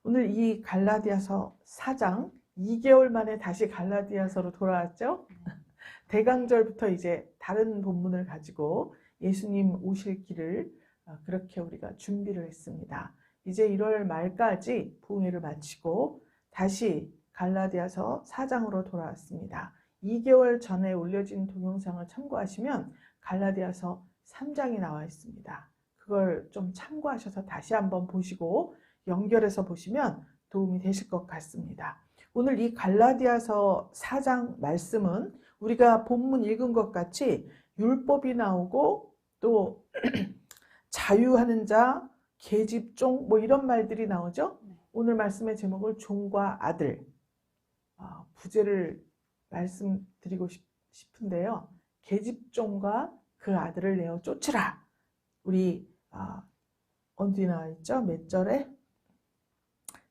오늘 이 갈라디아서 4장 2개월 만에 다시 갈라디아서로 돌아왔죠. 대강절부터 이제 다른 본문을 가지고 예수님 오실 길을 그렇게 우리가 준비를 했습니다. 이제 1월 말까지 부흥회를 마치고 다시 갈라디아서 4장으로 돌아왔습니다. 2개월 전에 올려진 동영상을 참고하시면 갈라디아서 3장이 나와 있습니다. 그걸 좀 참고하셔서 다시 한번 보시고 연결해서 보시면 도움이 되실 것 같습니다. 오늘 이 갈라디아서 4장 말씀은 우리가 본문 읽은 것 같이 율법이 나오고 또 자유하는 자, 계집종 뭐 이런 말들이 나오죠. 오늘 말씀의 제목을 종과 아들, 부제를 말씀드리고 싶은데요. 계집종과 그 아들을 내어 쫓으라. 우리 어디 나와 있죠? 몇 절에?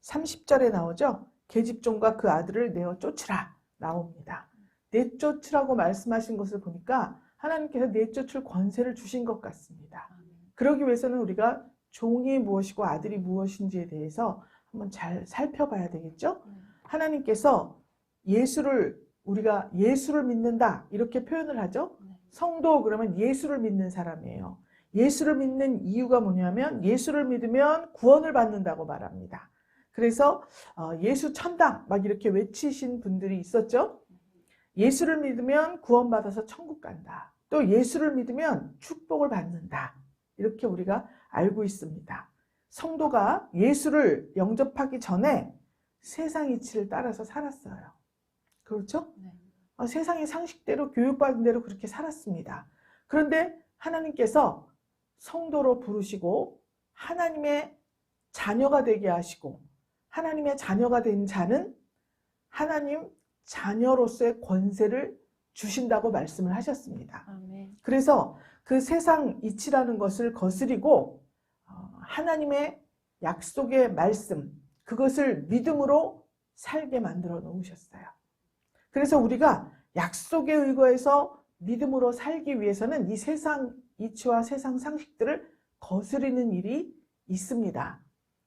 30절에 나오죠. 계집종과 그 아들을 내어 쫓으라 나옵니다. 내쫓으라고 말씀하신 것을 보니까 하나님께서 내쫓을 권세를 주신 것 같습니다. 그러기 위해서는 우리가 종이 무엇이고 아들이 무엇인지에 대해서 한번 잘 살펴봐야 되겠죠. 하나님께서 우리가 예수를 믿는다 이렇게 표현을 하죠. 성도 그러면 예수를 믿는 사람이에요. 예수를 믿는 이유가 뭐냐면 예수를 믿으면 구원을 받는다고 말합니다. 그래서 예수 천당 막 이렇게 외치신 분들이 있었죠. 예수를 믿으면 구원받아서 천국 간다. 또 예수를 믿으면 축복을 받는다. 이렇게 우리가 알고 있습니다. 성도가 예수를 영접하기 전에 세상 이치를 따라서 살았어요. 그렇죠? 네. 세상의 상식대로 교육받은 대로 그렇게 살았습니다. 그런데 하나님께서 성도로 부르시고 하나님의 자녀가 되게 하시고 하나님의 자녀가 된 자는 하나님 자녀로서의 권세를 주신다고 말씀을 하셨습니다. 아멘. 그래서 그 세상 이치라는 것을 거스리고 하나님의 약속의 말씀, 그것을 믿음으로 살게 만들어 놓으셨어요. 그래서 우리가 약속에 의거해서 믿음으로 살기 위해서는 이 세상 이치와 세상 상식들을 거스리는 일이 있습니다.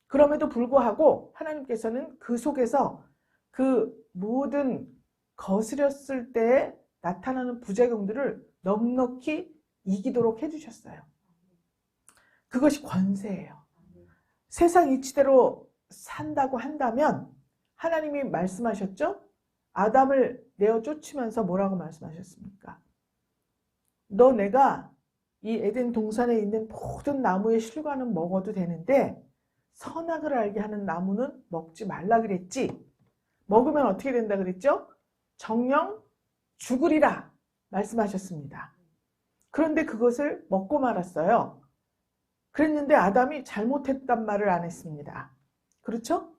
그럼에도 불구하고 하나님께서는 그 속에서 그 모든 거스렸을 때 나타나는 부작용들을 넉넉히 이기도록 해주셨어요. 그것이 권세예요. 세상 이치대로 산다고 한다면 하나님이 말씀하셨죠? 아담을 내어 쫓으면서 뭐라고 말씀하셨습니까? 너 내가 이 에덴 동산에 있는 모든 나무의 실과는 먹어도 되는데 선악을 알게 하는 나무는 먹지 말라 그랬지. 먹으면 어떻게 된다 그랬죠? 정령 죽으리라 말씀하셨습니다. 그런데 그것을 먹고 말았어요. 그랬는데 아담이 잘못했단 말을 안 했습니다. 그렇죠?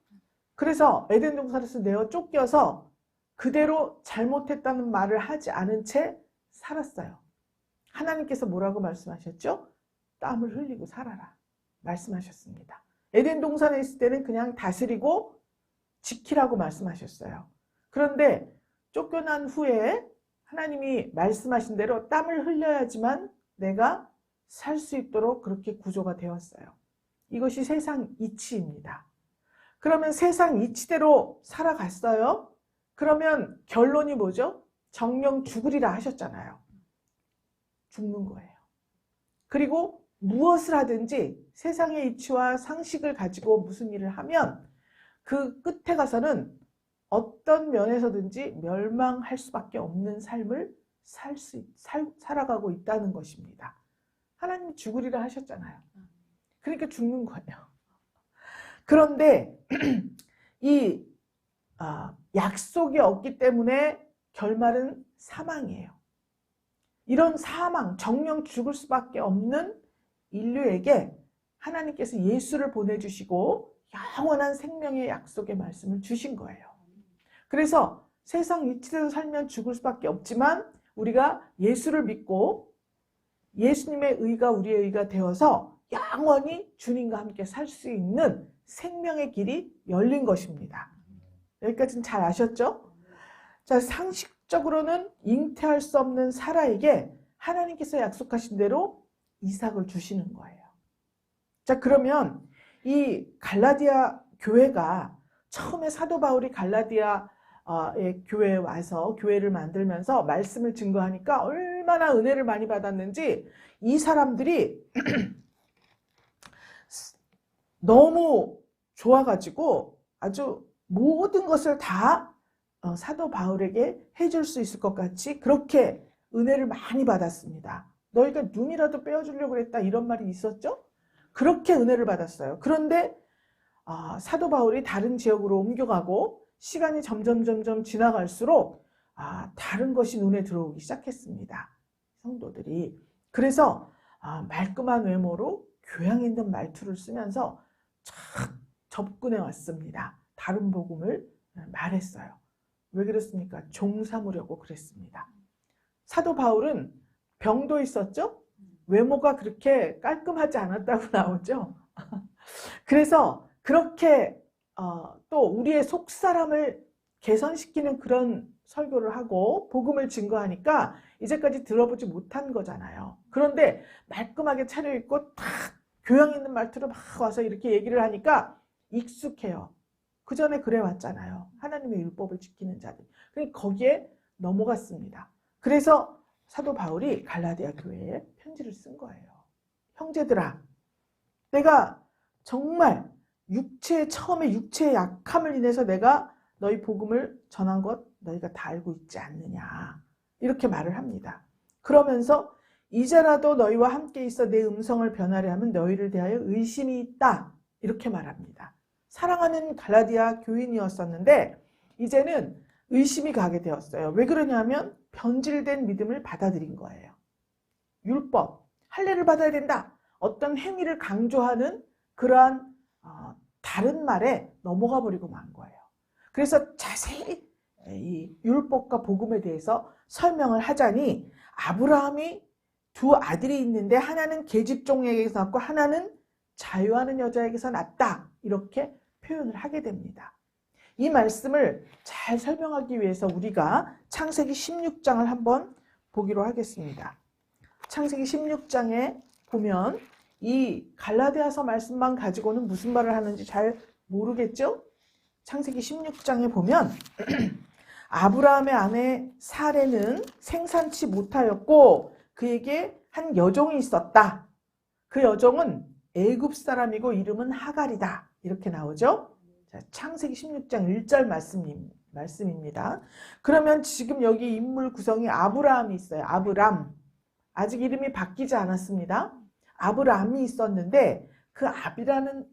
그래서 에덴 동산에서 내어 쫓겨서 그대로 잘못했다는 말을 하지 않은 채 살았어요. 하나님께서 뭐라고 말씀하셨죠? 땀을 흘리고 살아라 말씀하셨습니다. 에덴 동산에 있을 때는 그냥 다스리고 지키라고 말씀하셨어요. 그런데 쫓겨난 후에 하나님이 말씀하신 대로 땀을 흘려야지만 내가 살 수 있도록 그렇게 구조가 되었어요. 이것이 세상 이치입니다. 그러면 세상 이치대로 살아갔어요. 그러면 결론이 뭐죠? 정령 죽으리라 하셨잖아요. 죽는 거예요. 그리고 무엇을 하든지 세상의 이치와 상식을 가지고 무슨 일을 하면 그 끝에 가서는 어떤 면에서든지 멸망할 수밖에 없는 삶을 살아가고 있다는 것입니다. 하나님이 죽으리라 하셨잖아요. 그러니까 죽는 거예요. 그런데 이 약속이 없기 때문에 결말은 사망이에요. 이런 사망, 정령 죽을 수밖에 없는 인류에게 하나님께서 예수를 보내주시고 영원한 생명의 약속의 말씀을 주신 거예요. 그래서 세상 이치대로 살면 죽을 수밖에 없지만 우리가 예수를 믿고 예수님의 의가 우리의 의가 되어서 영원히 주님과 함께 살 수 있는 생명의 길이 열린 것입니다. 여기까지는 잘 아셨죠? 자, 상식적으로는 잉태할 수 없는 사라에게 하나님께서 약속하신 대로 이삭을 주시는 거예요. 자, 그러면 이 갈라디아 교회가 처음에 사도 바울이 갈라디아의 교회에 와서 교회를 만들면서 말씀을 증거하니까 얼마나 은혜를 많이 받았는지 이 사람들이 너무 좋아가지고 아주 모든 것을 다 사도 바울에게 해줄 수 있을 것 같이 그렇게 은혜를 많이 받았습니다. 너희가 눈이라도 빼어주려고 그랬다 이런 말이 있었죠? 그렇게 은혜를 받았어요. 그런데 사도 바울이 다른 지역으로 옮겨가고 시간이 점점 지나갈수록 다른 것이 눈에 들어오기 시작했습니다. 성도들이. 그래서 말끔한 외모로 교양 있는 말투를 쓰면서 쫙 접근해 왔습니다. 다른 복음을 말했어요. 왜 그랬습니까? 종 삼으려고 그랬습니다. 사도 바울은 병도 있었죠? 외모가 그렇게 깔끔하지 않았다고 나오죠? 그래서 그렇게 또 우리의 속사람을 개선시키는 그런 설교를 하고 복음을 증거하니까 이제까지 들어보지 못한 거잖아요. 그런데 말끔하게 차려입고 탁 교양 있는 말투로 막 와서 이렇게 얘기를 하니까 익숙해요. 그 전에 그래 왔잖아요. 하나님의 율법을 지키는 자들. 그러니까 거기에 넘어갔습니다. 그래서 사도 바울이 갈라디아 교회에 편지를 쓴 거예요. 형제들아, 내가 정말 처음에 육체의 약함을 인해서 내가 너희 복음을 전한 것 너희가 다 알고 있지 않느냐. 이렇게 말을 합니다. 그러면서 이제라도 너희와 함께 있어 내 음성을 변하려 하면 너희를 대하여 의심이 있다. 이렇게 말합니다. 사랑하는 갈라디아 교인이었었는데 이제는 의심이 가게 되었어요. 왜 그러냐면 변질된 믿음을 받아들인 거예요. 율법, 할례를 받아야 된다. 어떤 행위를 강조하는 그러한 다른 말에 넘어가 버리고 만 거예요. 그래서 자세히 이 율법과 복음에 대해서 설명을 하자니 아브라함이 두 아들이 있는데 하나는 계집종에게서 낳고 하나는 자유하는 여자에게서 낳았다. 이렇게 표현을 하게 됩니다. 이 말씀을 잘 설명하기 위해서 우리가 창세기 16장을 한번 보기로 하겠습니다. 창세기 16장에 보면 이 갈라디아서 말씀만 가지고는 무슨 말을 하는지 잘 모르겠죠? 창세기 16장에 보면 아브라함의 아내 사레는 생산치 못하였고 그에게 한 여종이 있었다. 그 여종은 애굽 사람이고 이름은 하갈이다. 이렇게 나오죠? 자, 창세기 16장 1절 말씀입니다. 그러면 지금 여기 인물 구성이 아브라함이 있어요. 아브람. 아직 이름이 바뀌지 않았습니다. 아브라함이 있었는데 그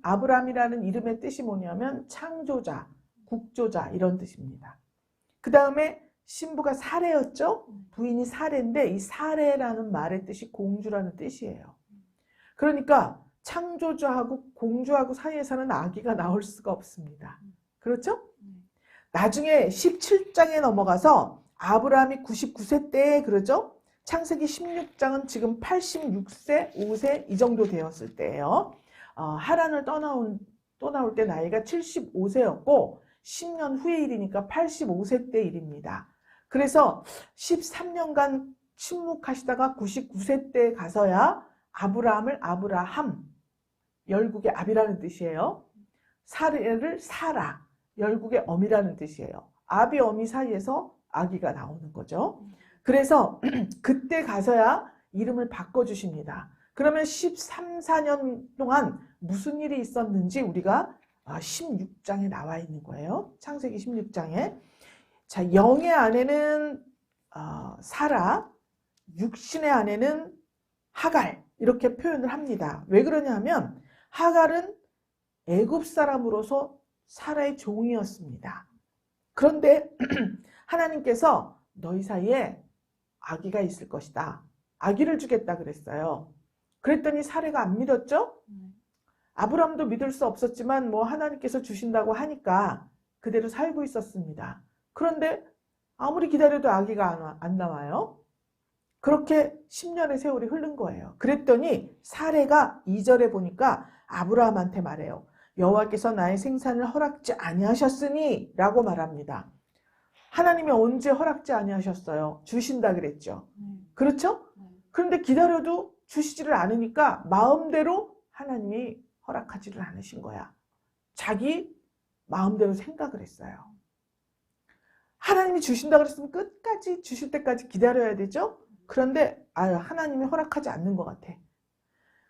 아브람이라는 이름의 뜻이 뭐냐면 창조자, 국조자 이런 뜻입니다. 그 다음에 신부가 사레였죠? 부인이 사레인데 이 사레라는 말의 뜻이 공주라는 뜻이에요. 그러니까 창조주하고 공주하고 사이에서는 아기가 나올 수가 없습니다. 그렇죠? 나중에 17장에 넘어가서 아브라함이 99세 때에 그러죠? 창세기 16장은 지금 86세, 5세 이 정도 되었을 때예요. 하란을 떠나올 때 나이가 75세였고 10년 후의 일이니까 85세 때 일입니다. 그래서 13년간 침묵하시다가 99세 때 가서야 아브라함을 아브라함, 열국의 압이라는 뜻이에요. 사레를 사라, 열국의 엄이라는 뜻이에요. 압이 엄이 사이에서 아기가 나오는 거죠. 그래서 그때 가서야 이름을 바꿔주십니다. 그러면 13, 14년 동안 무슨 일이 있었는지 우리가 16장에 나와 있는 거예요. 창세기 16장에. 자, 영의 아내는 사라, 육신의 아내는 하갈 이렇게 표현을 합니다. 왜 그러냐면 하갈은 애굽 사람으로서 사라의 종이었습니다. 그런데 하나님께서 너희 사이에 아기가 있을 것이다. 아기를 주겠다 그랬어요. 그랬더니 사레가 안 믿었죠? 아브람도 믿을 수 없었지만 뭐 하나님께서 주신다고 하니까 그대로 살고 있었습니다. 그런데 아무리 기다려도 아기가 안 나와요. 그렇게 10년의 세월이 흐른 거예요. 그랬더니 사레가 2절에 보니까 아브라함한테 말해요. 여호와께서 나의 생산을 허락지 아니하셨으니 라고 말합니다. 하나님이 언제 허락지 아니하셨어요? 주신다 그랬죠. 그렇죠? 그런데 기다려도 주시지를 않으니까 마음대로 하나님이 허락하지를 않으신 거야. 자기 마음대로 생각을 했어요. 하나님이 주신다 그랬으면 끝까지 주실 때까지 기다려야 되죠? 그런데 하나님이 허락하지 않는 것 같아.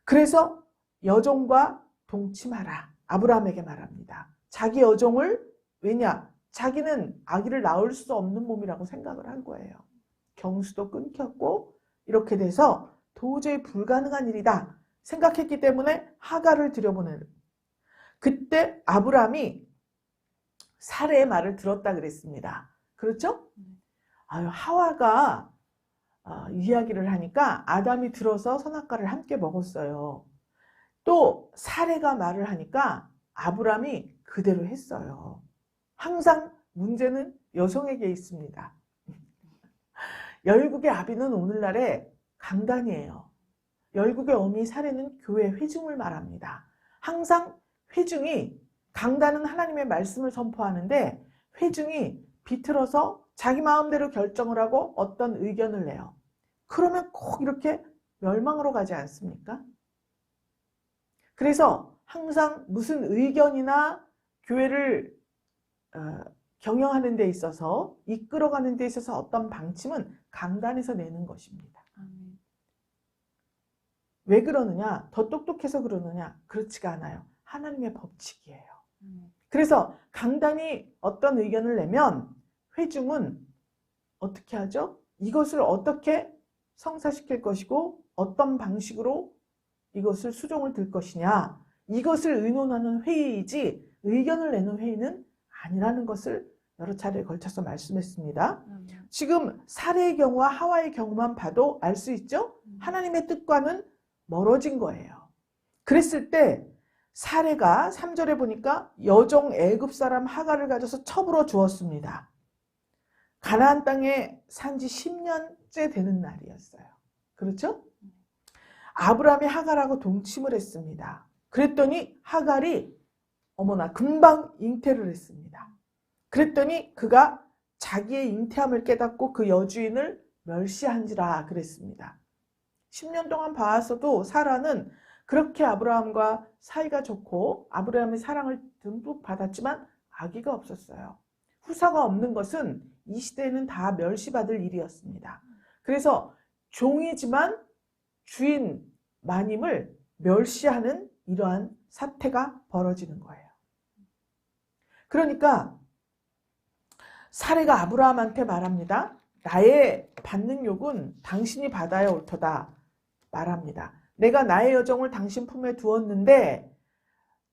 그래서 여종과 동침하라. 아브라함에게 말합니다. 자기 여종을, 왜냐? 자기는 아기를 낳을 수 없는 몸이라고 생각을 한 거예요. 경수도 끊겼고 이렇게 돼서 도저히 불가능한 일이다 생각했기 때문에 하갈을 들여보내는. 그때 아브라함이 사레의 말을 들었다 그랬습니다. 그렇죠? 하와가 이야기를 하니까 아담이 들어서 선악과를 함께 먹었어요. 또 사레가 말을 하니까 아브라함이 그대로 했어요. 항상 문제는 여성에게 있습니다. 열국의 아비는 오늘날의 강단이에요. 열국의 어미 사례는 교회 회중을 말합니다. 항상 회중이, 강단은 하나님의 말씀을 선포하는데 회중이 비틀어서 자기 마음대로 결정을 하고 어떤 의견을 내요. 그러면 꼭 이렇게 멸망으로 가지 않습니까? 그래서 항상 무슨 의견이나 교회를 경영하는 데 있어서, 이끌어가는 데 있어서 어떤 방침은 강단에서 내는 것입니다. 왜 그러느냐? 더 똑똑해서 그러느냐? 그렇지가 않아요. 하나님의 법칙이에요. 그래서 강단이 어떤 의견을 내면 회중은 어떻게 하죠? 이것을 어떻게 성사시킬 것이고 어떤 방식으로 이것을 수종을 들 것이냐, 이것을 의논하는 회의이지 의견을 내는 회의는 아니라는 것을 여러 차례에 걸쳐서 말씀했습니다. 지금 사례의 경우와 하와의 경우만 봐도 알 수 있죠? 하나님의 뜻과는 멀어진 거예요. 그랬을 때 사례가 3절에 보니까 여종 애굽 사람 하갈을 가져서 첩으로 주었습니다. 가나안 땅에 산지 10년째 되는 날이었어요. 그렇죠? 아브라함이 하갈하고 동침을 했습니다. 그랬더니 하갈이 어머나 금방 잉태를 했습니다. 그랬더니 그가 자기의 잉태함을 깨닫고 그 여주인을 멸시한지라 그랬습니다. 10년 동안 봐왔어도 사라는 그렇게 아브라함과 사이가 좋고 아브라함의 사랑을 듬뿍 받았지만 아기가 없었어요. 후사가 없는 것은 이 시대에는 다 멸시받을 일이었습니다. 그래서 종이지만 주인 마님을 멸시하는 이러한 사태가 벌어지는 거예요. 그러니까 사례가 아브라함한테 말합니다. 나의 받는 욕은 당신이 받아야 옳도다 말합니다. 내가 나의 여종을 당신 품에 두었는데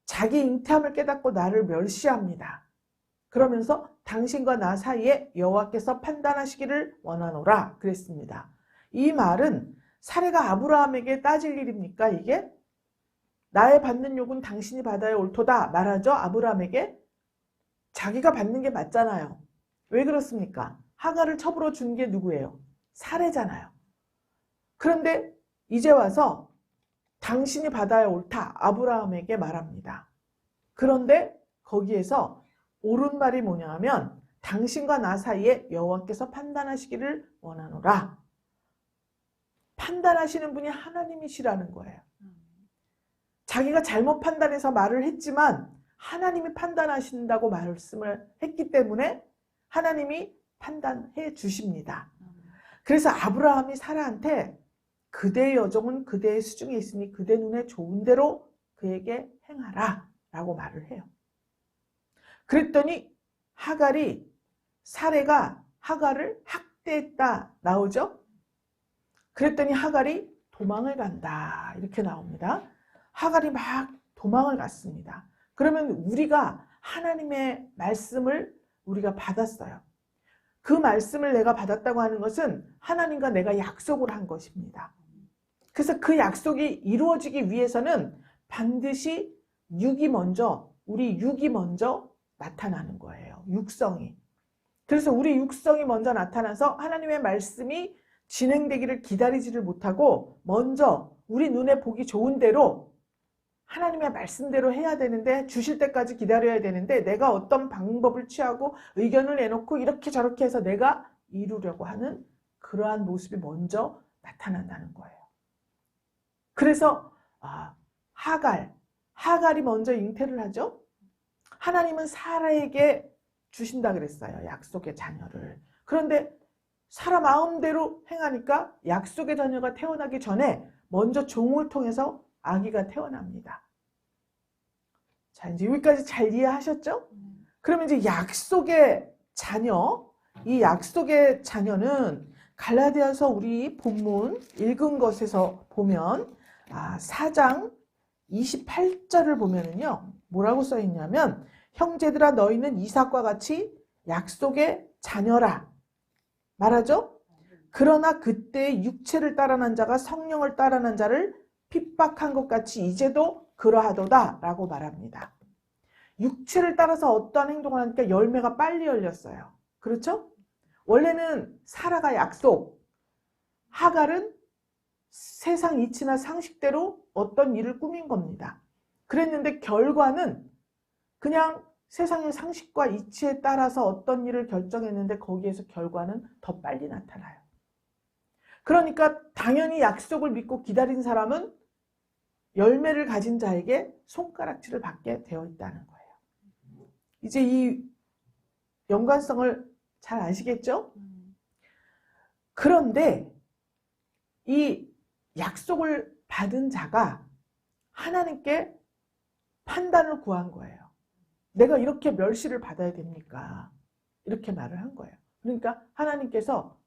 자기 잉태함을 깨닫고 나를 멸시합니다. 그러면서 당신과 나 사이에 여호와께서 판단하시기를 원하노라 그랬습니다. 이 말은 사례가 아브라함에게 따질 일입니까? 이게? 나의 받는 욕은 당신이 받아야 옳도다 말하죠. 아브라함에게. 자기가 받는 게 맞잖아요. 왜 그렇습니까? 하갈을 첩으로 준 게 누구예요? 사례잖아요. 그런데 이제 와서 당신이 받아야 옳다 아브라함에게 말합니다. 그런데 거기에서 옳은 말이 뭐냐 하면 당신과 나 사이에 여호와께서 판단하시기를 원하노라. 판단하시는 분이 하나님이시라는 거예요. 자기가 잘못 판단해서 말을 했지만 하나님이 판단하신다고 말씀을 했기 때문에 하나님이 판단해 주십니다. 그래서 아브라함이 사라한테 그대의 여종은 그대의 수중에 있으니 그대 눈에 좋은 대로 그에게 행하라 라고 말을 해요. 그랬더니 하갈이, 사례가 하갈을 학대했다 나오죠. 그랬더니 하갈이 도망을 간다 이렇게 나옵니다. 하갈이 막 도망을 갔습니다. 그러면 우리가 하나님의 말씀을 우리가 받았어요. 그 말씀을 내가 받았다고 하는 것은 하나님과 내가 약속을 한 것입니다. 그래서 그 약속이 이루어지기 위해서는 반드시 우리 육이 먼저 나타나는 거예요. 육성이. 그래서 우리 육성이 먼저 나타나서 하나님의 말씀이 진행되기를 기다리지를 못하고 먼저 우리 눈에 보기 좋은 대로 하나님의 말씀대로 해야 되는데, 주실 때까지 기다려야 되는데 내가 어떤 방법을 취하고 의견을 내놓고 이렇게 저렇게 해서 내가 이루려고 하는 그러한 모습이 먼저 나타난다는 거예요. 그래서 하갈이 먼저 잉태를 하죠. 하나님은 사라에게 주신다 그랬어요. 약속의 자녀를. 그런데 사라 마음대로 행하니까 약속의 자녀가 태어나기 전에 먼저 종을 통해서 아기가 태어납니다. 자, 이제 여기까지 잘 이해하셨죠? 그러면 이제 약속의 자녀, 이 약속의 자녀는 갈라디아서 우리 본문 읽은 것에서 보면 4장 28절을 보면은요, 뭐라고 써 있냐면, 형제들아 너희는 이삭과 같이 약속의 자녀라 말하죠. 그러나 그때 육체를 따라난 자가 성령을 따라난 자를 핍박한 것 같이 이제도 그러하도다 라고 말합니다. 육체를 따라서 어떠한 행동을 하니까 열매가 빨리 열렸어요. 그렇죠? 원래는 사라가 약속, 하갈은 세상 이치나 상식대로 어떤 일을 꾸민 겁니다. 그랬는데 결과는 그냥 세상의 상식과 이치에 따라서 어떤 일을 결정했는데 거기에서 결과는 더 빨리 나타나요. 그러니까 당연히 약속을 믿고 기다린 사람은 열매를 가진 자에게 손가락질을 받게 되어 있다는 거예요. 이제 이 연관성을 잘 아시겠죠? 그런데 이 약속을 받은 자가 하나님께 판단을 구한 거예요. 내가 이렇게 멸시를 받아야 됩니까? 이렇게 말을 한 거예요. 그러니까 하나님께서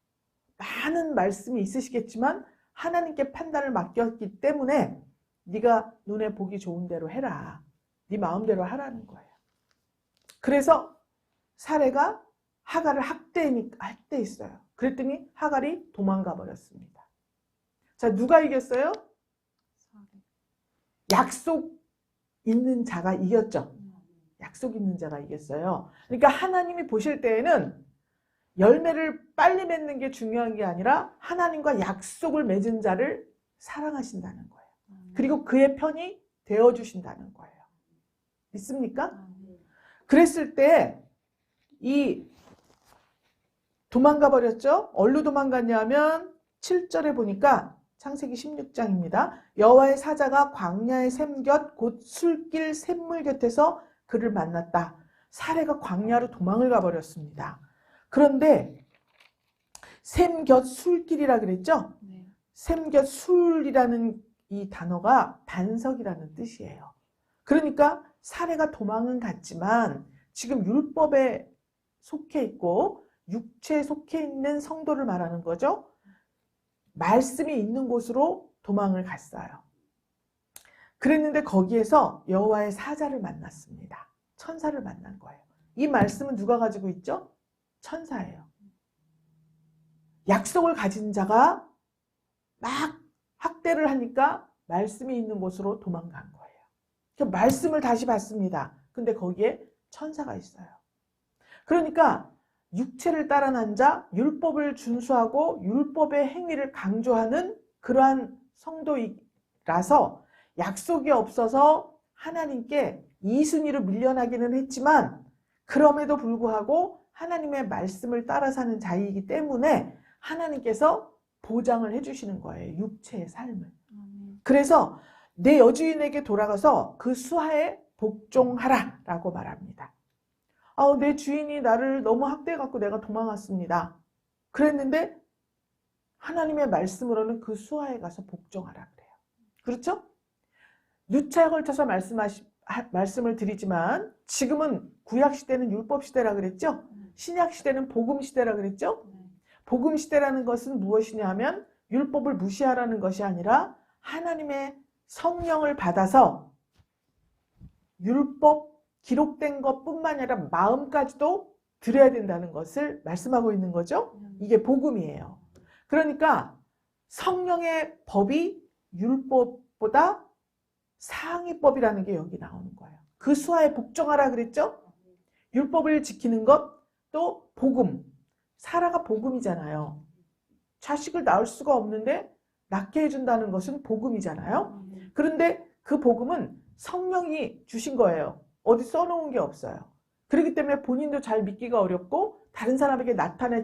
많은 말씀이 있으시겠지만 하나님께 판단을 맡겼기 때문에 네가 눈에 보기 좋은 대로 해라. 네 마음대로 하라는 거예요. 그래서 사례가 하갈을 학대했어요. 그랬더니 하갈이 도망가 버렸습니다. 자, 누가 이겼어요? 약속 있는 자가 이겼죠. 약속 있는 자가 이겼어요. 그러니까 하나님이 보실 때에는 열매를 빨리 맺는 게 중요한 게 아니라 하나님과 약속을 맺은 자를 사랑하신다는 거예요. 그리고 그의 편이 되어주신다는 거예요. 믿습니까? 그랬을 때 이 도망가 버렸죠. 어디로 도망갔냐면 7절에 보니까 창세기 16장입니다. 여호와의 사자가 광야의 샘 곁 곧 술길 샘물 곁에서 그를 만났다. 사례가 광야로 도망을 가버렸습니다. 그런데 샘 곁 술길이라 그랬죠? 네. 샘 곁 술이라는 이 단어가 반석이라는 뜻이에요. 그러니까 사례가 도망은 갔지만 지금 율법에 속해 있고 육체에 속해 있는 성도를 말하는 거죠. 말씀이 있는 곳으로 도망을 갔어요. 그랬는데 거기에서 여호와의 사자를 만났습니다. 천사를 만난 거예요. 이 말씀은 누가 가지고 있죠? 천사예요. 약속을 가진 자가 막 학대를 하니까 말씀이 있는 곳으로 도망간 거예요. 그러니까 말씀을 다시 받습니다. 근데 거기에 천사가 있어요. 그러니까 육체를 따라난 자, 율법을 준수하고 율법의 행위를 강조하는 그러한 성도이라서 약속이 없어서 하나님께 이순위로 밀려나기는 했지만 그럼에도 불구하고 하나님의 말씀을 따라 사는 자이기 때문에 하나님께서 보장을 해주시는 거예요. 육체의 삶을. 그래서 내 여주인에게 돌아가서 그 수하에 복종하라 라고 말합니다. 내 주인이 나를 너무 학대해갖고 내가 도망왔습니다. 그랬는데 하나님의 말씀으로는 그 수하에 가서 복종하라 그래요. 그렇죠? 누차에 걸쳐서 말씀을 드리지만 지금은 구약시대는 율법시대라 그랬죠? 신약시대는 복음시대라 그랬죠? 복음시대라는 것은 무엇이냐 하면 율법을 무시하라는 것이 아니라 하나님의 성령을 받아서 율법 기록된 것뿐만 아니라 마음까지도 드려야 된다는 것을 말씀하고 있는 거죠. 이게 복음이에요. 그러니까 성령의 법이 율법보다 상위법이라는 게 여기 나오는 거예요. 그 수하에 복종하라 그랬죠. 율법을 지키는 것도 복음. 사라가 복음이잖아요. 자식을 낳을 수가 없는데 낳게 해준다는 것은 복음이잖아요. 그런데 그 복음은 성령이 주신 거예요. 어디 써놓은 게 없어요. 그렇기 때문에 본인도 잘 믿기가 어렵고 다른 사람에게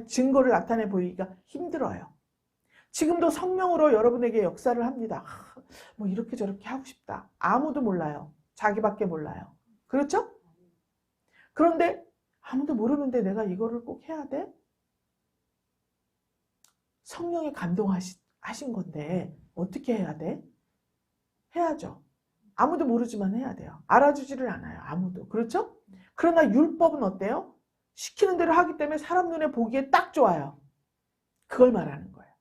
증거를 나타내 보이기가 힘들어요. 지금도 성령으로 여러분에게 역사를 합니다. 뭐 이렇게 저렇게 하고 싶다. 아무도 몰라요. 자기밖에 몰라요. 그렇죠? 그런데 아무도 모르는데 내가 이거를 꼭 해야 돼? 성령이 감동하신 건데 어떻게 해야 돼? 해야죠. 아무도 모르지만 해야 돼요. 알아주지를 않아요. 아무도. 그렇죠? 그러나 율법은 어때요? 시키는 대로 하기 때문에 사람 눈에 보기에 딱 좋아요. 그걸 말하는 거예요.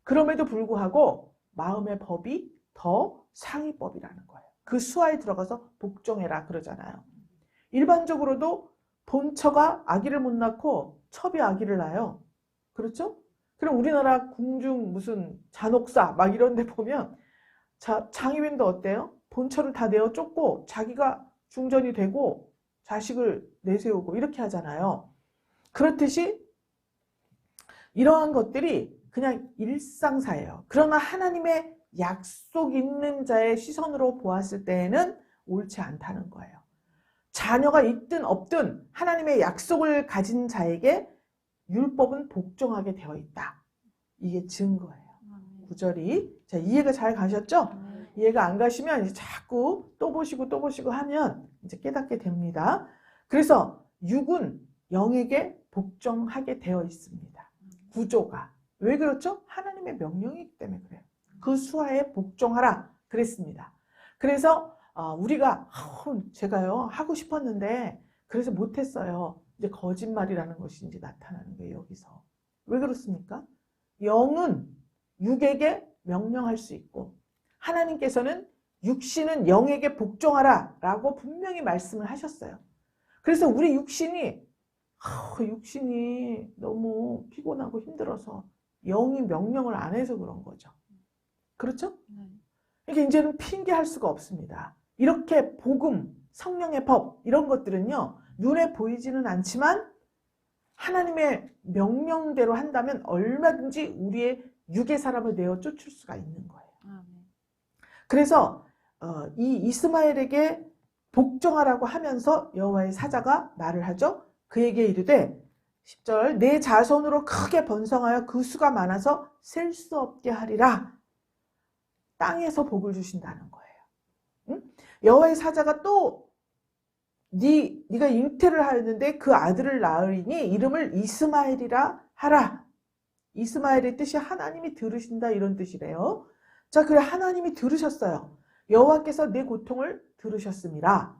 그럼에도 불구하고 마음의 법이 더 상위법이라는 거예요. 그 수하에 들어가서 복종해라 그러잖아요. 일반적으로도 본처가 아기를 못 낳고 첩이 아기를 낳아요. 그렇죠? 그럼 우리나라 궁중 무슨 잔혹사 막 이런 데 보면 장희빈도 어때요? 본처를 다 내어 쫓고 자기가 중전이 되고 자식을 내세우고 이렇게 하잖아요. 그렇듯이 이러한 것들이 그냥 일상사예요. 그러나 하나님의 약속 있는 자의 시선으로 보았을 때에는 옳지 않다는 거예요. 자녀가 있든 없든 하나님의 약속을 가진 자에게 율법은 복종하게 되어 있다. 이게 증거예요. 구절이. 자, 이해가 잘 가셨죠? 이해가 안 가시면 이제 자꾸 또 보시고 또 보시고 하면 이제 깨닫게 됩니다. 그래서 육은 영에게 복종하게 되어 있습니다. 구조가. 왜 그렇죠? 하나님의 명령이기 때문에 그래요. 그 수하에 복종하라 그랬습니다. 그래서 우리가 제가요 하고 싶었는데 그래서 못했어요. 이제 거짓말이라는 것이 이제 나타나는 거예요. 여기서. 왜 그렇습니까? 영은 육에게 명령할 수 있고 하나님께서는 육신은 영에게 복종하라 라고 분명히 말씀을 하셨어요. 그래서 우리 육신이 너무 피곤하고 힘들어서 영이 명령을 안 해서 그런 거죠. 그렇죠? 이게 이제는 핑계할 수가 없습니다. 이렇게 복음, 성령의 법 이런 것들은요. 눈에 보이지는 않지만 하나님의 명령대로 한다면 얼마든지 우리의 육의 사람을 내어 쫓을 수가 있는 거예요. 그래서 이 이스마엘에게 복종하라고 하면서 여호와의 사자가 말을 하죠. 그에게 이르되 10절 내 자손으로 크게 번성하여 그 수가 많아서 셀 수 없게 하리라. 땅에서 복을 주신다는 거예요. 응? 여호와의 사자가 또 네가 잉태를 하였는데 그 아들을 낳으리니 이름을 이스마엘이라 하라. 이스마엘의 뜻이 하나님이 들으신다 이런 뜻이래요. 자, 그래 하나님이 들으셨어요. 여호와께서 내 고통을 들으셨습니다.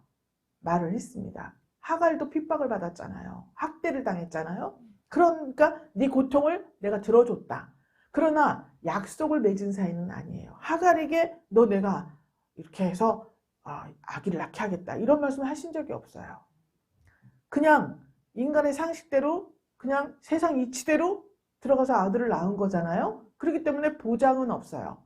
말을 했습니다. 하갈도 핍박을 받았잖아요. 학대를 당했잖아요. 그러니까 네 고통을 내가 들어줬다. 그러나 약속을 맺은 사이는 아니에요. 하갈에게 너 내가 이렇게 해서 아기를 낳게 하겠다. 이런 말씀을 하신 적이 없어요. 그냥 인간의 상식대로 그냥 세상 이치대로 들어가서 아들을 낳은 거잖아요. 그렇기 때문에 보장은 없어요.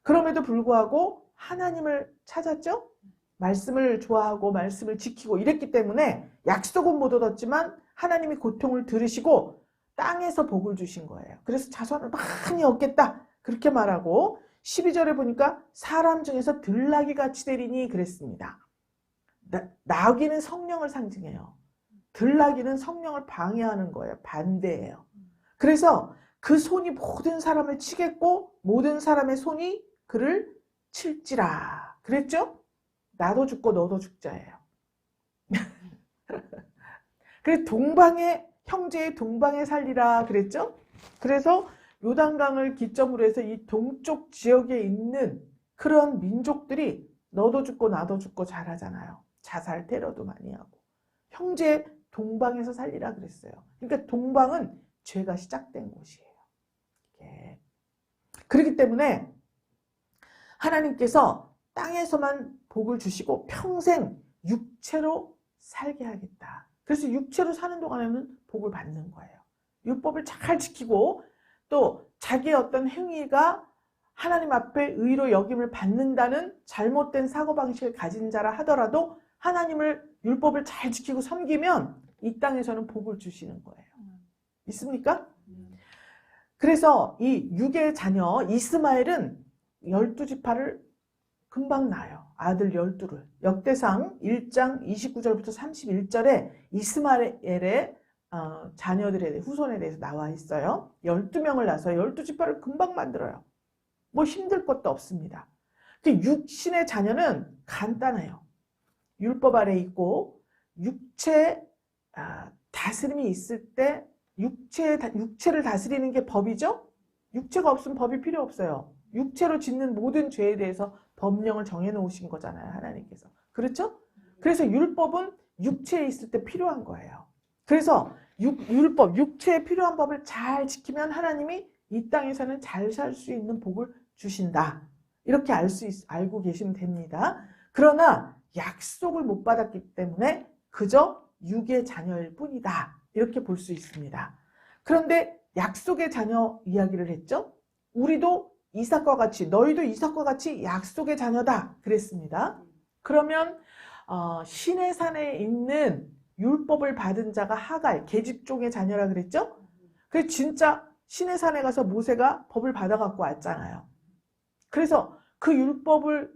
그럼에도 불구하고 하나님을 찾았죠? 말씀을 좋아하고 말씀을 지키고 이랬기 때문에 약속은 못 얻었지만 하나님이 고통을 들으시고 땅에서 복을 주신 거예요. 그래서 자손을 많이 얻겠다. 그렇게 말하고 12절에 보니까 사람 중에서 들나귀 같이 되리니 그랬습니다. 나귀는 성령을 상징해요. 들나귀는 성령을 방해하는 거예요. 반대예요. 그래서 그 손이 모든 사람을 치겠고 모든 사람의 손이 그를 칠지라. 그랬죠? 나도 죽고 너도 죽자예요. 그래서 동방의 형제의 동방에 살리라 그랬죠? 그래서 요단강을 기점으로 해서 이 동쪽 지역에 있는 그런 민족들이 너도 죽고 나도 죽고 잘하잖아요. 자살 테러도 많이 하고. 형제 동방에서 살리라 그랬어요. 그러니까 동방은 죄가 시작된 곳이에요. 예. 그렇기 때문에 하나님께서 땅에서만 복을 주시고 평생 육체로 살게 하겠다. 그래서 육체로 사는 동안에는 복을 받는 거예요. 율법을 잘 지키고 또 자기의 어떤 행위가 하나님 앞에 의로 여김을 받는다는 잘못된 사고방식을 가진 자라 하더라도 하나님을 율법을 잘 지키고 섬기면 이 땅에서는 복을 주시는 거예요. 있습니까? 그래서 이 육의 자녀 이스마엘은 12지파를 금방 낳아요. 아들 12를. 역대상 1장 29절부터 31절에 이스마엘의 자녀들의 후손에 대해서 나와 있어요. 12명을 낳아서 12지파를 금방 만들어요. 뭐 힘들 것도 없습니다. 육신의 자녀는 간단해요. 율법 아래 있고 육체 다스림이 있을 때 육체를 다스리는 게 법이죠? 육체가 없으면 법이 필요 없어요. 육체로 짓는 모든 죄에 대해서 법령을 정해놓으신 거잖아요, 하나님께서. 그렇죠? 그래서 율법은 육체에 있을 때 필요한 거예요. 그래서 율법, 육체에 필요한 법을 잘 지키면 하나님이 이 땅에서는 잘 살 수 있는 복을 주신다. 이렇게 알고 계시면 됩니다. 그러나 약속을 못 받았기 때문에 그저 육의 자녀일 뿐이다. 이렇게 볼 수 있습니다. 그런데 약속의 자녀 이야기를 했죠? 우리도 이삭과 같이, 너희도 이삭과 같이 약속의 자녀다. 그랬습니다. 그러면 시내 산에 있는 율법을 받은 자가 하갈, 계집종의 자녀라 그랬죠? 그래서 진짜 시내 산에 가서 모세가 법을 받아갖고 왔잖아요. 그래서 그 율법을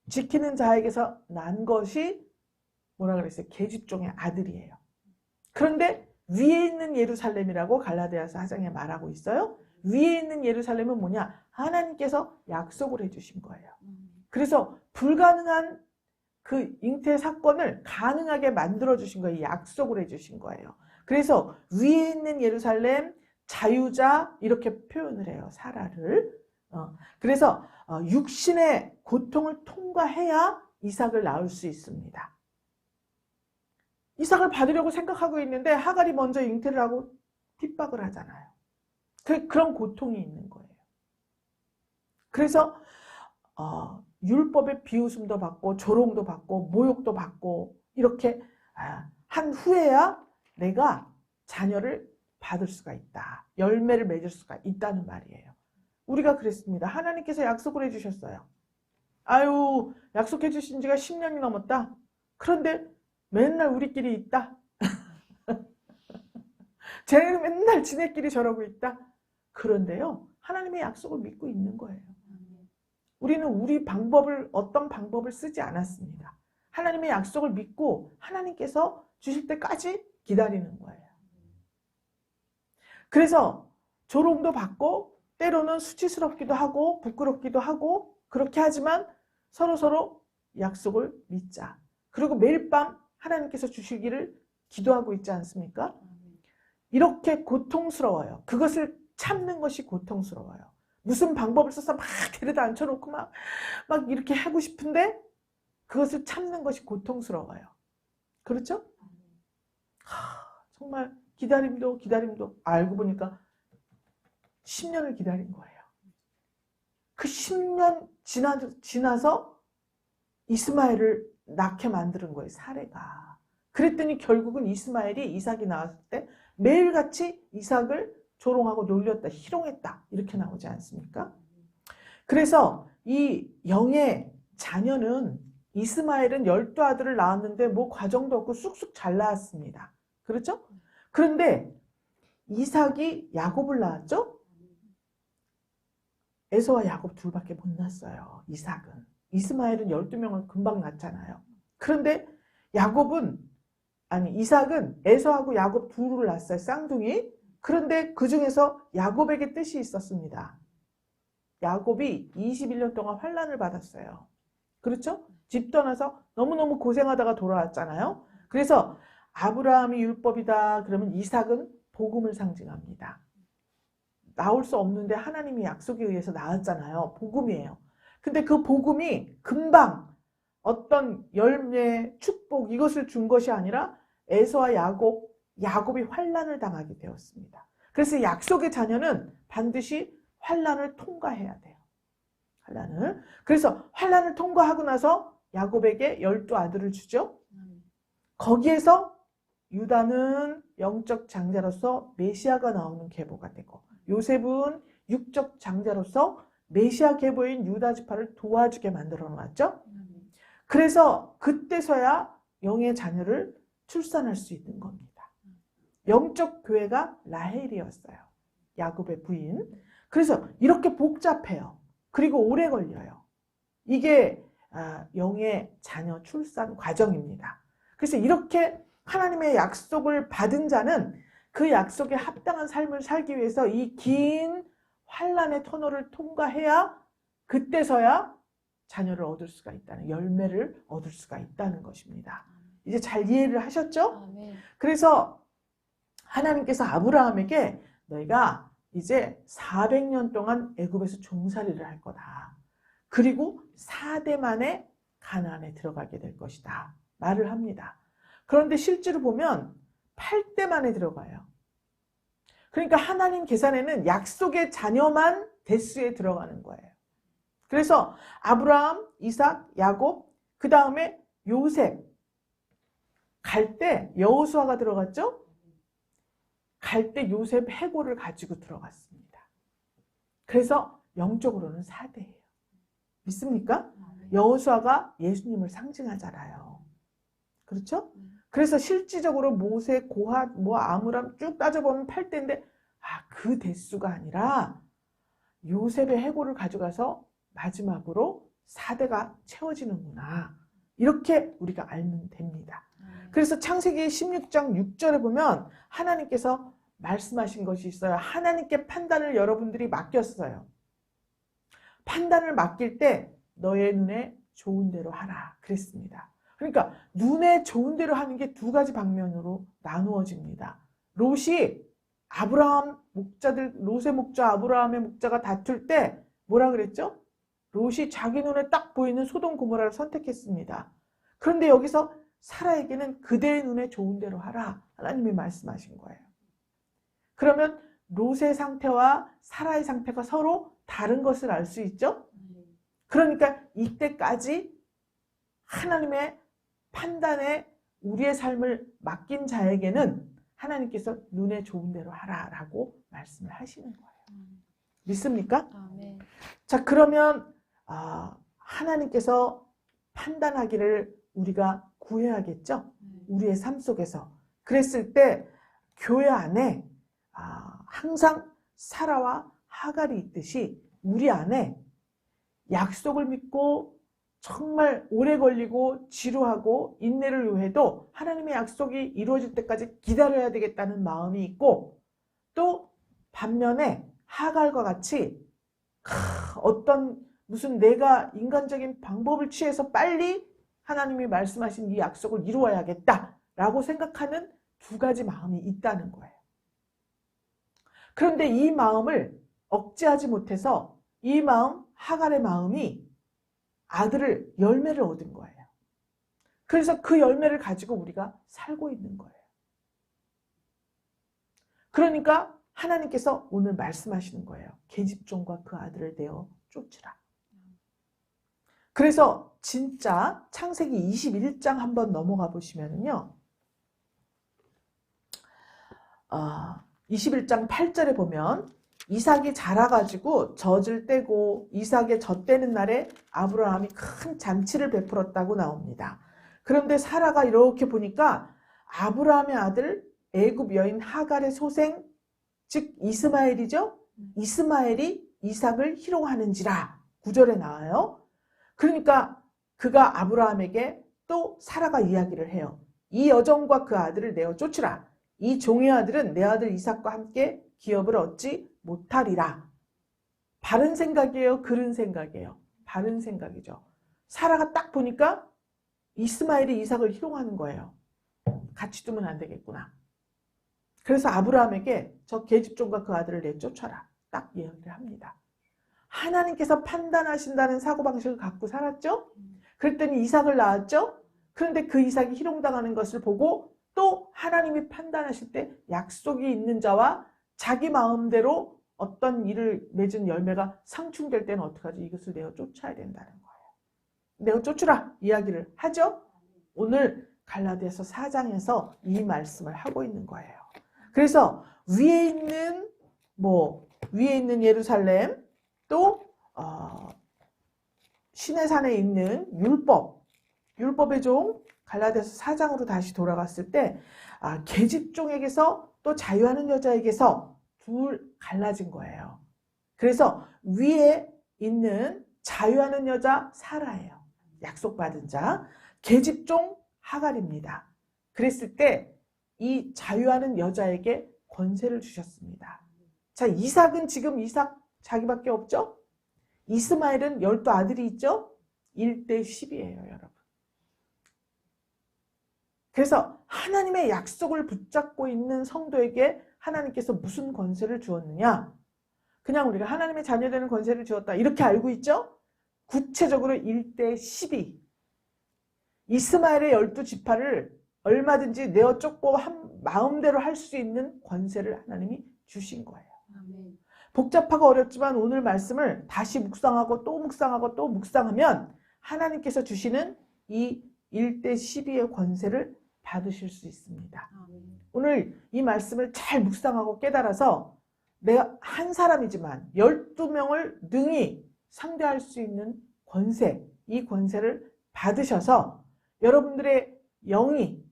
지키는 자에게서 난 것이 뭐라 그랬어요? 계집종의 아들이에요. 그런데 위에 있는 예루살렘이라고 갈라디아서 4장에 말하고 있어요. 위에 있는 예루살렘은 뭐냐? 하나님께서 약속을 해주신 거예요. 그래서 불가능한 그 잉태 사건을 가능하게 만들어주신 거예요. 약속을 해주신 거예요. 그래서 위에 있는 예루살렘, 자유자 이렇게 표현을 해요. 사라를. 그래서 육신의 고통을 통과해야 이삭을 낳을 수 있습니다. 이삭을 받으려고 생각하고 있는데 하갈이 먼저 잉태를 하고 핍박을 하잖아요. 그런 고통이 있는 거예요. 그래서 율법의 비웃음도 받고 조롱도 받고 모욕도 받고 이렇게 한 후에야 내가 자녀를 받을 수가 있다. 열매를 맺을 수가 있다는 말이에요. 우리가 그랬습니다. 하나님께서 약속을 해주셨어요. 아유, 약속해 주신 지가 10년이 넘었다. 그런데 맨날 우리끼리 있다. 쟤네는 맨날 지네끼리 저러고 있다. 그런데요, 하나님의 약속을 믿고 있는 거예요. 우리는 어떤 방법을 쓰지 않았습니다. 하나님의 약속을 믿고 하나님께서 주실 때까지 기다리는 거예요. 그래서 조롱도 받고 때로는 수치스럽기도 하고 부끄럽기도 하고 그렇게 하지만 서로 약속을 믿자. 그리고 매일 밤 하나님께서 주시기를 기도하고 있지 않습니까? 이렇게 고통스러워요. 그것을 참는 것이 고통스러워요. 무슨 방법을 써서 막 데려다 앉혀놓고 막 이렇게 하고 싶은데 그것을 참는 것이 고통스러워요. 그렇죠? 정말 기다림도 알고 보니까 10년을 기다린 거예요. 그 10년 지나서 이스마엘을 낳게 만드는 거예요. 사레가. 그랬더니 결국은 이삭이 나왔을 때 매일같이 이삭을 조롱하고 놀렸다, 희롱했다 이렇게 나오지 않습니까? 그래서 이 영의 자녀는 이스마엘은 12아들을 낳았는데 뭐 과정도 없고 쑥쑥 잘 낳았습니다. 그렇죠? 그런데 이삭이 야곱을 낳았죠? 에서와 야곱 둘밖에 못 낳았어요. 이삭은. 이스마엘은 12명을 금방 낳잖아요. 그런데 이삭은 에서하고 야곱 둘을 낳았어요. 쌍둥이. 그런데 그 중에서 야곱에게 뜻이 있었습니다. 야곱이 21년 동안 환난을 받았어요. 그렇죠? 집 떠나서 너무너무 고생하다가 돌아왔잖아요. 그래서 아브라함이 율법이다 그러면 이삭은 복음을 상징합니다. 나올 수 없는데 하나님이 약속에 의해서 낳았잖아요. 복음이에요. 근데 그 복음이 금방 어떤 열매, 축복 이것을 준 것이 아니라 에서와 야곱이 환난을 당하게 되었습니다. 그래서 약속의 자녀는 반드시 환난을 통과해야 돼요. 그래서 환난을 통과하고 나서 야곱에게 12아들을 주죠. 거기에서 유다는 영적 장자로서 메시아가 나오는 계보가 되고 요셉은 육적 장자로서 메시아 계보인 유다 지파를 도와주게 만들어 놨죠. 그래서 그때서야 영의 자녀를 출산할 수 있는 겁니다. 영적 교회가 라헬이었어요. 야곱의 부인. 그래서 이렇게 복잡해요. 그리고 오래 걸려요. 이게 영의 자녀 출산 과정입니다. 그래서 이렇게 하나님의 약속을 받은 자는 그 약속에 합당한 삶을 살기 위해서 이 긴 환난의 터널을 통과해야 그때서야 자녀를 얻을 수가 있다는, 열매를 얻을 수가 있다는 것입니다. 이제 잘 이해를 하셨죠? 아멘. 그래서 하나님께서 아브라함에게 너희가 이제 400년 동안 애굽에서 종살이를 할 거다. 그리고 4대 만에 가나안에 들어가게 될 것이다. 말을 합니다. 그런데 실제로 보면 8대 만에 들어가요. 그러니까 하나님 계산에는 약속의 자녀만 대수에 들어가는 거예요. 그래서 아브라함, 이삭, 야곱, 그 다음에 요셉 갈 때 여호수아가 들어갔죠? 갈 때 요셉 해골을 가지고 들어갔습니다. 그래서 영적으로는 4대예요. 믿습니까? 여호수아가 예수님을 상징하잖아요. 그렇죠? 그래서 실질적으로 모세, 고핫, 아므람 쭉 따져보면 8대인데 그 대수가 아니라 요셉의 해골을 가져가서 마지막으로 4대가 채워지는구나. 이렇게 우리가 알면 됩니다. 그래서 창세기 16장 6절에 보면 하나님께서 말씀하신 것이 있어요. 하나님께 판단을 여러분들이 맡겼어요. 판단을 맡길 때 너의 눈에 좋은 대로 하라 그랬습니다. 그러니까 눈에 좋은 대로 하는 게 두 가지 방면으로 나누어집니다. 롯이 아브라함 목자들, 롯의 목자, 아브라함의 목자가 다툴 때 뭐라 그랬죠? 롯이 자기 눈에 딱 보이는 소돔 고모라를 선택했습니다. 그런데 여기서 사라에게는 그대의 눈에 좋은 대로 하라. 하나님이 말씀하신 거예요. 그러면 롯의 상태와 사라의 상태가 서로 다른 것을 알 수 있죠? 그러니까 이때까지 하나님의 판단에 우리의 삶을 맡긴 자에게는 하나님께서 눈에 좋은 대로 하라라고 말씀을 하시는 거예요. 믿습니까? 아멘. 자, 그러면 하나님께서 판단하기를 우리가 구해야겠죠? 우리의 삶 속에서. 그랬을 때 교회 안에 항상 사라와 하갈이 있듯이 우리 안에 약속을 믿고 정말 오래 걸리고 지루하고 인내를 요해도 하나님의 약속이 이루어질 때까지 기다려야 되겠다는 마음이 있고, 또 반면에 하갈과 같이 어떤 무슨 내가 인간적인 방법을 취해서 빨리 하나님이 말씀하신 이 약속을 이루어야겠다라고 생각하는 두 가지 마음이 있다는 거예요. 그런데 이 마음을 억제하지 못해서 이 마음, 하갈의 마음이 아들을, 열매를 얻은 거예요. 그래서 그 열매를 가지고 우리가 살고 있는 거예요. 그러니까 하나님께서 오늘 말씀하시는 거예요. 계집종과 그 아들을 내어 쫓으라. 그래서 진짜 창세기 21장 한번 넘어가 보시면요. 21장 8절에 보면 이삭이 자라가지고 젖을 떼고 이삭의 젖 떼는 날에 아브라함이 큰 잔치를 베풀었다고 나옵니다. 그런데 사라가 이렇게 보니까 아브라함의 아들 애굽 여인 하갈의 소생, 즉 이스마엘이죠. 이스마엘이 이삭을 희롱하는지라 9절에 나와요. 그러니까 그가 아브라함에게 또 사라가 이야기를 해요. 이 여종과 그 아들을 내어 쫓으라. 이 종의 아들은 내 아들 이삭과 함께 기업을 얻지 못하리라. 바른 생각이에요? 그른 생각이에요? 바른 생각이죠. 사라가 딱 보니까 이스마엘이 이삭을 희롱하는 거예요. 같이 두면 안 되겠구나. 그래서 아브라함에게 저 계집종과 그 아들을 내쫓아라. 딱 이야기를 합니다. 하나님께서 판단하신다는 사고방식을 갖고 살았죠? 그랬더니 이삭을 낳았죠? 그런데 그 이삭이 희롱당하는 것을 보고 또 하나님이 판단하실 때 약속이 있는 자와 자기 마음대로 어떤 일을 맺은 열매가 상충될 때는 어떡하지? 이것을 내어 쫓아야 된다는 거예요. 내어 쫓으라 이야기를 하죠? 오늘 갈라디아서 4장에서 이 말씀을 하고 있는 거예요. 그래서 위에 있는 예루살렘, 또 시내산에 있는 율법의 종, 갈라디아서 4장으로 다시 돌아갔을 때 계집종에게서 또 자유하는 여자에게서 둘 갈라진 거예요. 그래서 위에 있는 자유하는 여자 사라예요. 약속받은 자. 계집종 하갈입니다. 그랬을 때 이 자유하는 여자에게 권세를 주셨습니다. 자, 이삭은 지금 이삭 자기밖에 없죠? 이스마엘은 12 아들이 있죠? 1대 10이에요, 여러분. 그래서 하나님의 약속을 붙잡고 있는 성도에게 하나님께서 무슨 권세를 주었느냐? 그냥 우리가 하나님의 자녀되는 권세를 주었다 이렇게 알고 있죠? 구체적으로 1대 12 이스마엘의 12지파를 얼마든지 내어 쫓고 마음대로 할 수 있는 권세를 하나님이 주신 거예요. 아멘. 복잡하고 어렵지만 오늘 말씀을 다시 묵상하고 또 묵상하고 또 묵상하면 하나님께서 주시는 이 1대 12의 권세를 받으실 수 있습니다. 아멘. 오늘 이 말씀을 잘 묵상하고 깨달아서 내가 한 사람이지만 12명을 능히 상대할 수 있는 권세, 이 권세를 받으셔서 여러분들의 영이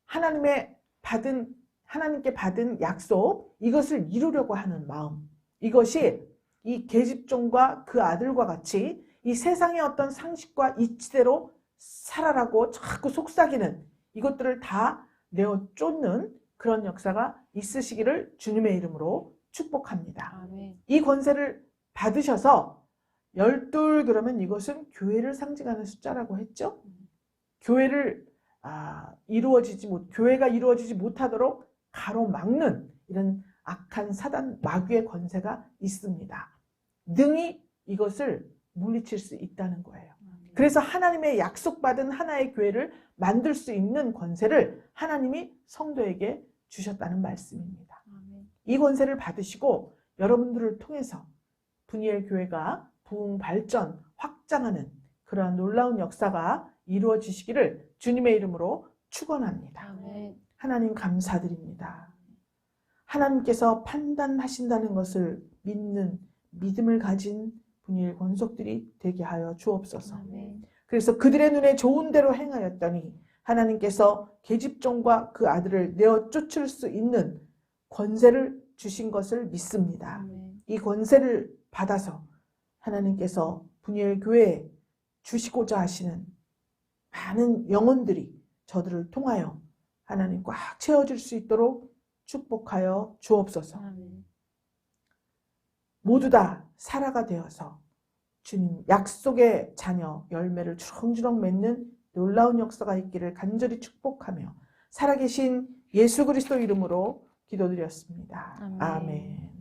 하나님께 받은 약속, 이것을 이루려고 하는 마음, 이것이 이 계집종과 그 아들과 같이 이 세상의 어떤 상식과 이치대로 살아라고 자꾸 속삭이는 이것들을 다 내어 쫓는 그런 역사가 있으시기를 주님의 이름으로 축복합니다. 아멘. 이 권세를 받으셔서 12 그러면 이것은 교회를 상징하는 숫자라고 했죠. 교회가 이루어지지 못하도록 가로막는 이런 악한 사단 마귀의 권세가 있습니다. 능히 이것을 물리칠 수 있다는 거예요. 그래서 하나님의 약속받은 하나의 교회를 만들 수 있는 권세를 하나님이 성도에게 주셨다는 말씀입니다. 아멘. 이 권세를 받으시고 여러분들을 통해서 분이엘 교회가 부흥 발전 확장하는 그러한 놀라운 역사가 이루어지시기를 주님의 이름으로 축원합니다. 아멘. 하나님 감사드립니다. 하나님께서 판단하신다는 것을 믿는 믿음을 가진 분이엘 권속들이 되게 하여 주옵소서. 아멘. 그래서 그들의 눈에 좋은 대로 행하였더니 하나님께서 계집종과 그 아들을 내어 쫓을 수 있는 권세를 주신 것을 믿습니다. 아멘. 이 권세를 받아서 하나님께서 분이엘 교회에 주시고자 하시는 많은 영혼들이 저들을 통하여 하나님 꽉 채워줄 수 있도록 축복하여 주옵소서. 아멘. 모두 다 사라가 되어서 주님 약속의 자녀 열매를 주렁주렁 맺는 놀라운 역사가 있기를 간절히 축복하며 살아계신 예수 그리스도 이름으로 기도드렸습니다. 아멘. 아멘.